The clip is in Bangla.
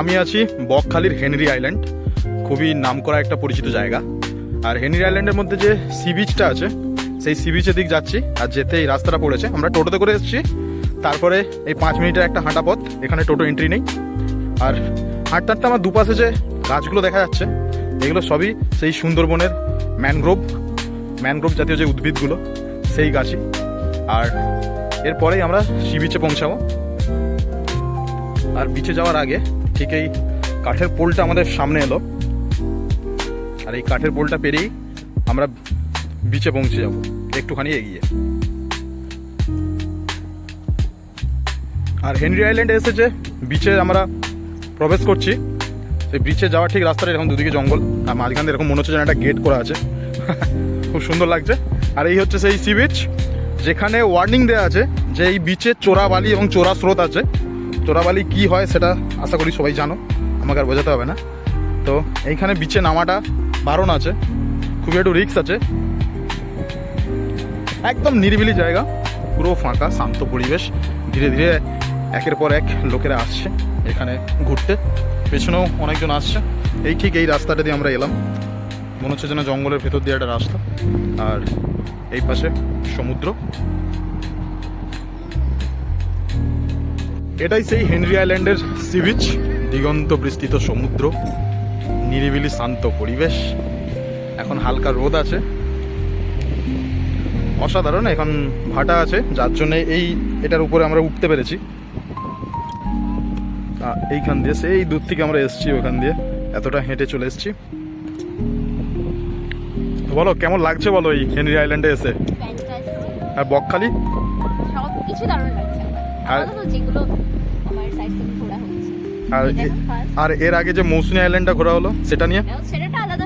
আমি আছি বকখালির হেনরি আইল্যান্ড, খুবই নামকরা একটা পরিচিত জায়গা। আর হেনরি আইল্যান্ডের মধ্যে যে সি বিচটা আছে, সেই সি বিচের দিক যাচ্ছি। আর যেতে এই রাস্তাটা পড়েছে, আমরা টোটোতে করে এসেছি। তারপরে এই 5 মিনিটের একটা হাঁটা পথ, এখানে টোটো এন্ট্রি নেই। আর হাঁটতে হাঁটতে আমার দুপাশে যে গাছগুলো দেখা যাচ্ছে, এগুলো সবই সেই সুন্দরবনের ম্যানগ্রোভ জাতীয় যে উদ্ভিদগুলো, সেই গাছই। আর এরপরেই আমরা সি বিচে পৌঁছাবো। আর বিচে যাওয়ার আগে ঠিক এই কাঠের পোলটা আমাদের সামনে এলো, আর এই কাঠের পোলটা পেরিয়েই আমরা বিচে পৌঁছে যাব একটুখানি এগিয়ে। আর হেনরি আইল্যান্ডে এসে যে বিচে আমরা প্রবেশ করছি, সেই বিচে যাওয়ার ঠিক রাস্তাটা এরকম দুদিকে জঙ্গল, আর মাঝখানে এরকম মনে হচ্ছে যেন একটা গেট করা আছে। খুব সুন্দর লাগছে। আর এই হচ্ছে সেই সি বিচ, যেখানে ওয়ার্নিং দেওয়া আছে যে এই বিচে চোরা বালি এবং চোরা স্রোত আছে। চোরা বালি কী হয় সেটা আশা করি সবাই জানো, আমাকে আর বোঝাতে হবে না। তো এইখানে বিচে নামাটা বারণ আছে, খুবই একটু রিস্ক আছে। একদম নিরিবিলি জায়গা, পুরো ফাঁকা শান্ত পরিবেশ। ধীরে ধীরে একের পর এক লোকেরা আসছে এখানে ঘুরতে, পেছনেও অনেকজন আসছে। এই ঠিক এই রাস্তাটা দিয়ে আমরা এলাম, মনে হচ্ছে যেন জঙ্গলের ভেতর দিয়ে একটা রাস্তা। আর এই পাশে সমুদ্র। এটাই সেই হেনরি আইল্যান্ডের সি বিচ, দিগন্ত বিস্তৃত সমুদ্র, নিরিবিলি শান্ত পরিবেশ। এখন হালকা রোদ আছে, অসাধারণ। এখন ভাটা আছে, যার জন্য এটার উপরে আমরা উঠতে পেরেছি। এইখান দিয়ে সেই দূর থেকে আমরা এসেছি, ওখান দিয়ে এতটা হেঁটে চলে এসেছি। বলো কেমন লাগছে বলো এই হেনরি আইল্যান্ডে এসে? আর বকখালি সবকিছু দারুণ লাগছে। যেগুলো আমার সাইড থেকে ঘোরা হচ্ছে, আর এর আগে যে মৌসুমী আইল্যান্ডটা ঘোরা হলো, সেটা নিয়ে সেটা আলাদা